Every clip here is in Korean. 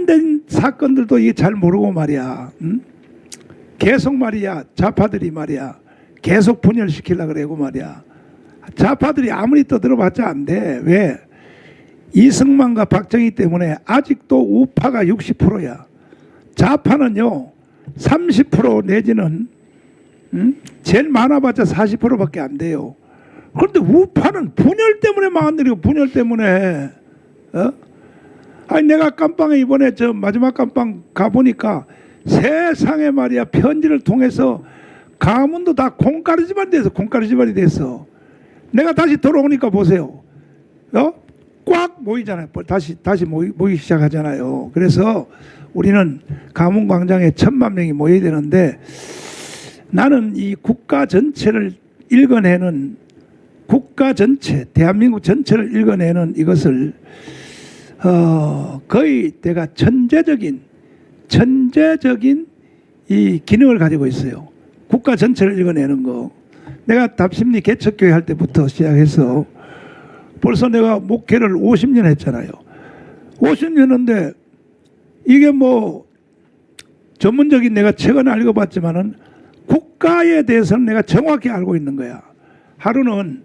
관련된 사건들도 이게 잘 모르고 말이야. 응? 계속 말이야. 좌파들이 말이야. 계속 분열시키려고 그러고 말이야. 좌파들이 아무리 떠들어봤자 안 돼. 왜? 이승만과 박정희 때문에 아직도 우파가 60%야. 좌파는요 30% 내지는 제일 많아봤자 40%밖에 안 돼요. 그런데 우파는 분열 때문에 망한다고. 분열 때문에. 아니 내가 깜빵에 이번에 저 마지막 깜빵 가보니까 세상에 말이야 편지를 통해서 가문도 다 콩가루 집안이 돼서 콩가루 집안이 됐어. 내가 다시 돌아오니까 보세요. 꽉 모이잖아요. 다시 모이기 시작하잖아요. 그래서 우리는 가문광장에 1000만 명이 모여야 되는데 나는 이 국가 전체를 읽어내는 국가 전체, 대한민국 전체를 읽어내는 이것을 거의 내가 천재적인 이 기능을 가지고 있어요. 국가 전체를 읽어내는 거. 내가 답심리 개척교회 할 때부터 시작해서 벌써 내가 목회를 50년 했잖아요. 50년 했는데 이게 뭐 전문적인 내가 책은 안 읽어봤지만은 국가에 대해서는 내가 정확히 알고 있는 거야. 하루는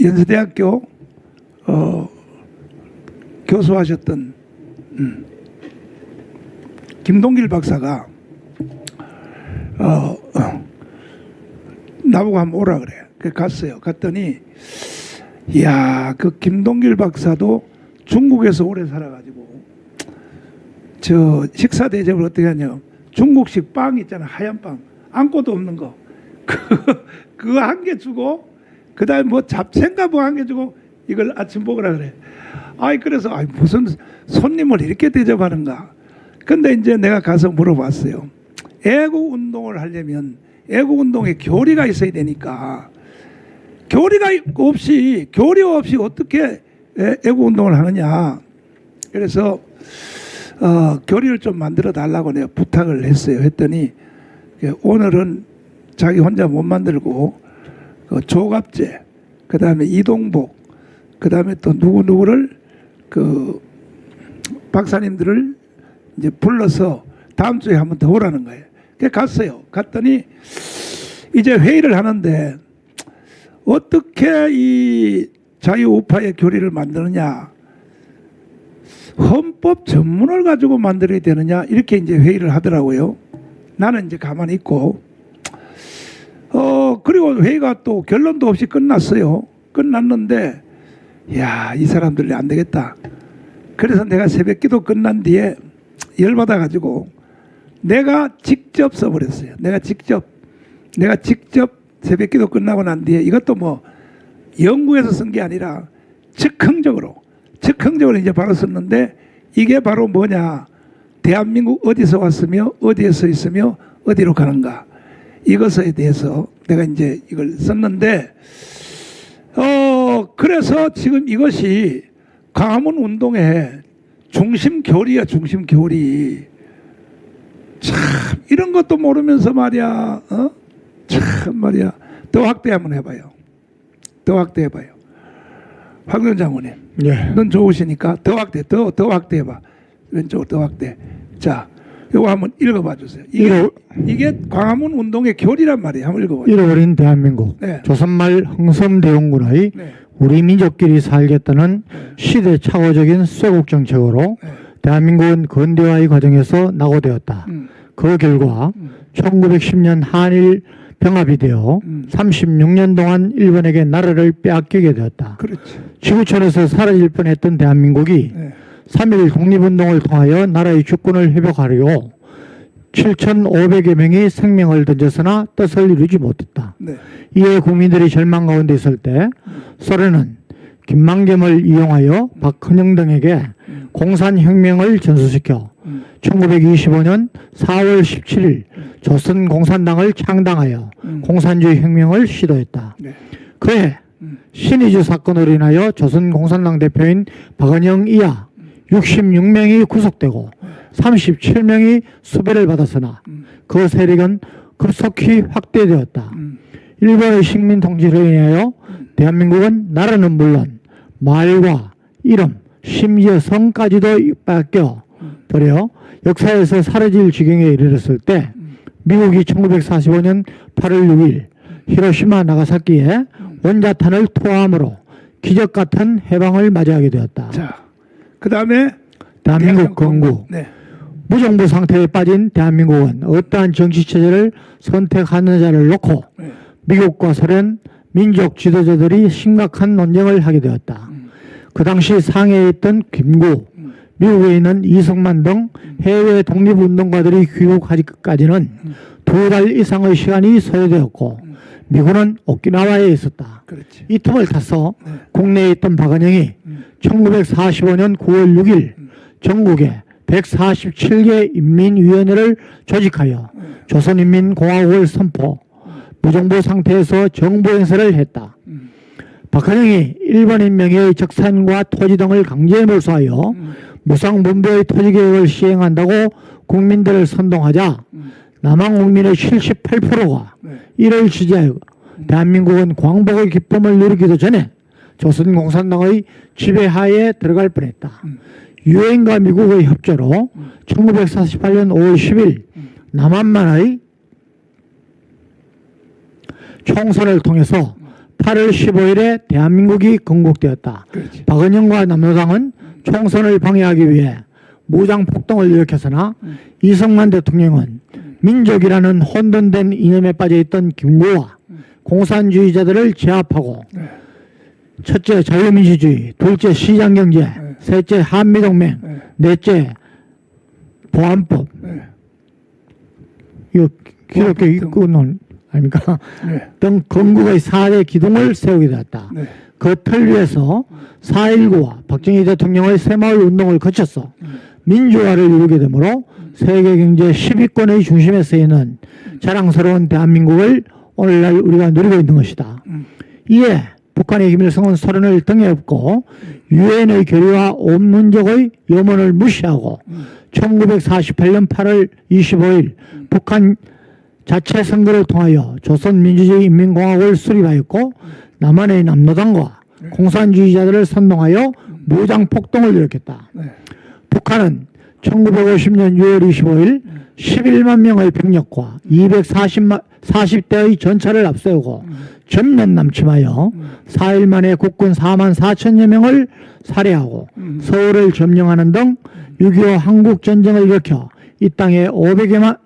연세대학교 교수하셨던 김동길 박사가 나보고 한번 오라 그래. 그래서 갔어요. 갔더니 이야 그 김동길 박사도 중국에서 오래 살아가지고 저 식사 대접을 어떻게 하냐. 중국식 빵 있잖아. 하얀 빵. 아무것도 없는 거. 그거 한 개 주고 그 다음에 뭐 잡채인가 뭐 한 개 주고 이걸 아침 먹으라 그래. 그래서 무슨 손님을 이렇게 대접하는가. 근데 이제 내가 가서 물어봤어요. 애국 운동을 하려면 애국 운동에 교리가 있어야 되니까 교리 없이 어떻게 애국 운동을 하느냐. 그래서 교리를 좀 만들어 달라고 내가 부탁을 했어요. 했더니 오늘은 자기 혼자 못 만들고 조갑재, 그 다음에 이동복, 그 다음에 또 누구를 그 박사님들을 이제 불러서 다음 주에 한번 더 오라는 거예요. 그래서 갔어요. 갔더니 이제 회의를 하는데 어떻게 이 자유우파의 교리를 만드느냐, 헌법 전문을 가지고 만들어야 되느냐, 이렇게 이제 회의를 하더라고요. 나는 이제 가만히 있고 그리고 회의가 또 결론도 없이 끝났어요. 끝났는데 야, 이 사람들이 안 되겠다. 그래서 내가 새벽기도 끝난 뒤에 열받아 가지고 내가 직접 써버렸어요. 내가 직접 새벽기도 끝나고 난 뒤에 이것도 뭐 연구해서 쓴 게 아니라 즉흥적으로 이제 바로 썼는데 이게 바로 뭐냐. 대한민국 어디서 왔으며 어디에 서 있으며 어디로 가는가. 이것에 대해서 내가 이제 이걸 썼는데 그래서 지금 이것이 광화문 운동의 중심 교리야. 중심 교리. 참 이런 것도 모르면서 말이야. 참 말이야. 더 확대 한번 해봐요. 더 확대해봐요. 황교안 장모님. 예. 넌 좋으시니까 더 확대, 더 확대해봐. 왼쪽으로 더 확대. 자, 이거 한번 읽어봐 주세요. 이게 광화문 운동의 교리란 말이에요. 한번 읽어봐요. 잃어버린 대한민국. 네. 조선말 흥선대원군의 네. 우리 민족끼리 살겠다는 시대착오적인 쇄국 정책으로 대한민국은 근대화의 과정에서 낙오되었다. 그 결과 1910년 한일 병합이 되어 36년 동안 일본에게 나라를 빼앗기게 되었다. 그렇지. 지구촌에서 사라질 뻔했던 대한민국이 3.1 독립운동을 통하여 나라의 주권을 회복하려고 7,500여 명이 생명을 던졌으나 뜻을 이루지 못했다. 네. 이에 국민들이 절망 가운데 있을 때 소련은 김만겸을 이용하여 박헌영 등에게 공산혁명을 전수시켜 1925년 4월 17일 조선공산당을 창당하여 공산주의 혁명을 시도했다. 네. 그해 신의주 사건으로 인하여 조선공산당 대표인 박헌영 이하 66명이 구속되고 37명이 수배를 받았으나 그 세력은 급속히 확대되었다. 일본의 식민 통치로 인하여 대한민국은 나라는 물론 말과 이름, 심지어 성까지도 바뀌어 버려 역사에서 사라질 지경에 이르렀을 때 미국이 1945년 8월 6일 히로시마 나가사키에 원자탄을 투하함으로 기적 같은 해방을 맞이하게 되었다. 자, 그 다음에 대한민국 건국. 네. 무정부 상태에 빠진 대한민국은 어떠한 정치체제를 선택하느냐를 놓고 네. 미국과 소련 민족 지도자들이 심각한 논쟁을 하게 되었다. 그 당시 상해에 있던 김구, 미국에 있는 이승만 등 해외 독립운동가들이 귀국하기까지는 2달 이상의 시간이 소요되었고 미군은 오키나와에 있었다. 그렇지. 이 틈을 타서 네. 국내에 있던 박은영이 1945년 9월 6일 전국에 147개 인민위원회를 조직하여 조선인민공화국을 선포, 무정부 상태에서 정부 행세를 했다. 박헌영이 일본인 명의의 적산과 토지 등을 강제에 몰수하여 무상분배의 토지개혁을 시행한다고 국민들을 선동하자 남한 국민의 78%가 이를 지지하여 대한민국은 광복의 기쁨을 누리기도 전에 조선공산당의 지배하에 들어갈 뻔했다. 유엔과 미국의 협조로 1948년 5월 10일 남한만의 총선을 통해서 8월 15일에 대한민국이 건국되었다. 그렇지. 박은영과 남로당은 총선을 방해하기 위해 무장폭동을 일으켰으나 이승만 대통령은 민족이라는 혼돈된 이념에 빠져있던 김구와 공산주의자들을 제압하고 첫째 자유민주주의, 둘째 시장경제, 셋째 한미동맹, 넷째 보안법, 이거 기독교 입구론 아닙니까? 등 건국의 4대 기둥을 세우게 되었다. 그 틀 위에서 4.19와 박정희 대통령의 새마을 운동을 거쳐서 민주화를 이루게 되므로 세계 경제 10위권의 중심에 서 있는 자랑스러운 대한민국을 오늘날 우리가 누리고 있는 것이다. 이에 북한의 김일성은 소련을 등에 업고 유엔의 결의와 온문적의 염원을 무시하고 1948년 8월 25일 북한 자체 선거를 통하여 조선민주주의 인민공화국을 수립하였고 남한의 남로당과 공산주의자들을 선동하여 무장폭동을 일으켰다. 북한은 1950년 6월 25일 11만 명의 병력과 240대의 전차를 앞세우고 전면 남침하여 4일 만에 국군 4만 4천여 명을 살해하고 서울을 점령하는 등 6.25 한국전쟁을 일으켜 이 땅에 500여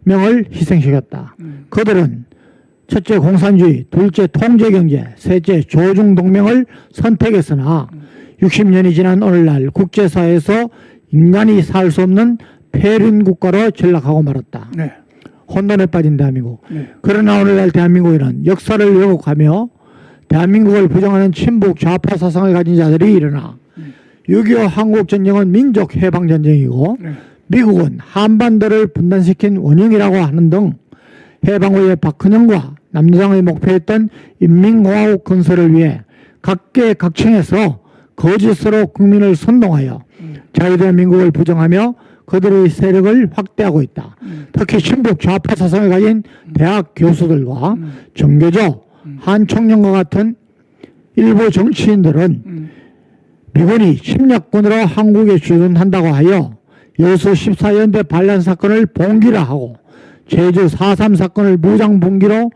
명을 희생시켰다. 그들은 첫째 공산주의, 둘째 통제경제, 셋째 조중동맹을 선택했으나 60년이 지난 오늘날 국제사회에서 인간이 살 수 없는 폐륜국가로 전락하고 말았다. 네. 혼돈에 빠진 대한민국. 네. 그러나 오늘날 대한민국에는 역사를 왜곡하며 대한민국을 부정하는 친북 좌파 사상을 가진 자들이 일어나 6.25 한국전쟁은 민족 해방전쟁이고 미국은 한반도를 분단시킨 원흉이라고 하는 등 해방 후에 박헌영과 남로당의 목표했던 인민공화국 건설을 위해 각계각층에서 거짓으로 국민을 선동하여 자유대한민국을 부정하며 그들의 세력을 확대하고 있다. 특히 친북 좌파 사상을 가진 대학 교수들과 정교조, 한총련과 같은 일부 정치인들은 미군이 침략군으로 한국에 주둔한다고 하여 여수 14연대 반란 사건을 봉기화하고 제주 4.3 사건을 무장봉기로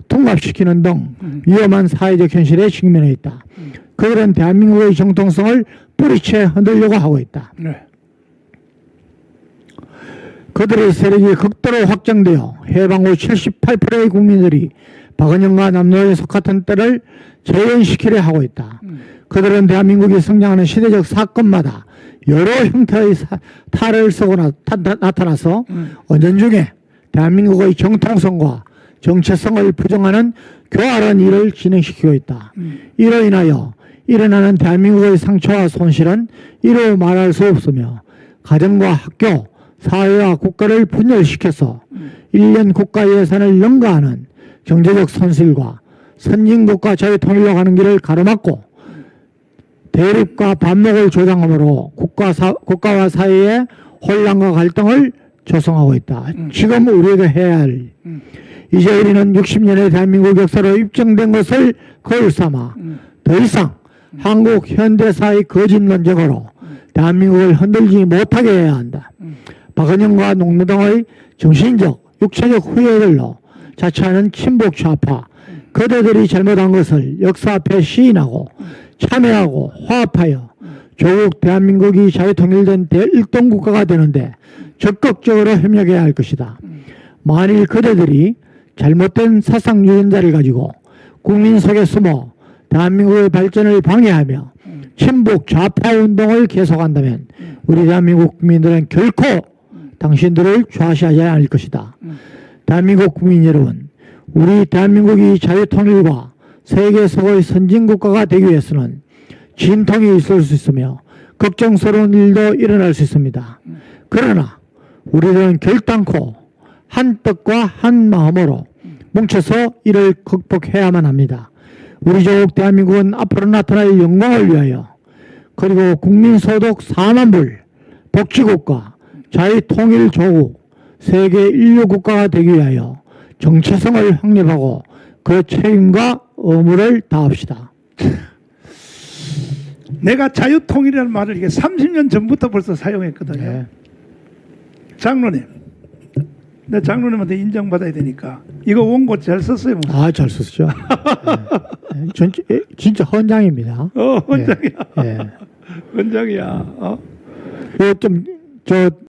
둔갑시키는 등 위험한 사회적 현실에 직면해 있다. 그들은 대한민국의 정통성을 뿌리채 흔들려고 하고 있다. 그들의 세력이 극도로 확장되어 해방 후 78%의 국민들이 박은영과 남로에 속았던 때를 재현시키려 하고 있다. 그들은 대한민국이 성장하는 시대적 사건마다 여러 형태의 탈을 쓰고 나타나서 언젠중에 대한민국의 정통성과 정체성을 부정하는 교활한 일을 진행시키고 있다. 이로 인하여 일어나는 대한민국의 상처와 손실은 이루 말할 수 없으며 가정과 학교, 사회와 국가를 분열시켜서 1년 국가 예산을 능가하는 경제적 손실과 선진국가 자유통일로 가는 길을 가로막고 대립과 반목을 조장함으로 국가와 사회의 혼란과 갈등을 조성하고 있다. 지금 우리가 해야 할 이제 우리는 60년의 대한민국 역사로 입증된 것을 거울 삼아 더 이상 한국 현대사의 거짓 논쟁으로 대한민국을 흔들지 못하게 해야 한다. 박은영과 농노당의 정신적, 육체적 후회들로 자처하는 친북 좌파 그대들이 잘못한 것을 역사 앞에 시인하고 참여하고 화합하여 조국 대한민국이 자유통일된 대1동 국가가 되는데 적극적으로 협력해야 할 것이다. 만일 그대들이 잘못된 사상 유전자를 가지고 국민 속에 숨어 대한민국의 발전을 방해하며 친북 좌파 운동을 계속한다면 우리 대한민국 국민들은 결코 당신들을 좌시하지 않을 것이다. 대한민국 국민 여러분, 우리 대한민국이 자유통일과 세계적의 선진국가가 되기 위해서는 진통이 있을 수 있으며 걱정스러운 일도 일어날 수 있습니다. 그러나 우리들은 결단코 한 뜻과 한 마음으로 뭉쳐서 이를 극복해야만 합니다. 우리 조국 대한민국은 앞으로 나타날 영광을 위하여 그리고 국민소득 4만 불 복지국가 자유통일 조국 세계 인류 국가가 되기 위하여 정체성을 확립하고 그 책임과 의무를 다합시다. 내가 자유통일이라는 말을 이게 30년 전부터 벌써 사용했거든요. 네. 장로님, 내 장로님한테 인정받아야 되니까 이거 원고 잘 썼어요. 뭐. 아, 잘 썼죠. 진짜 헌장입니다. 헌장이야. 예. 헌장이야. 좀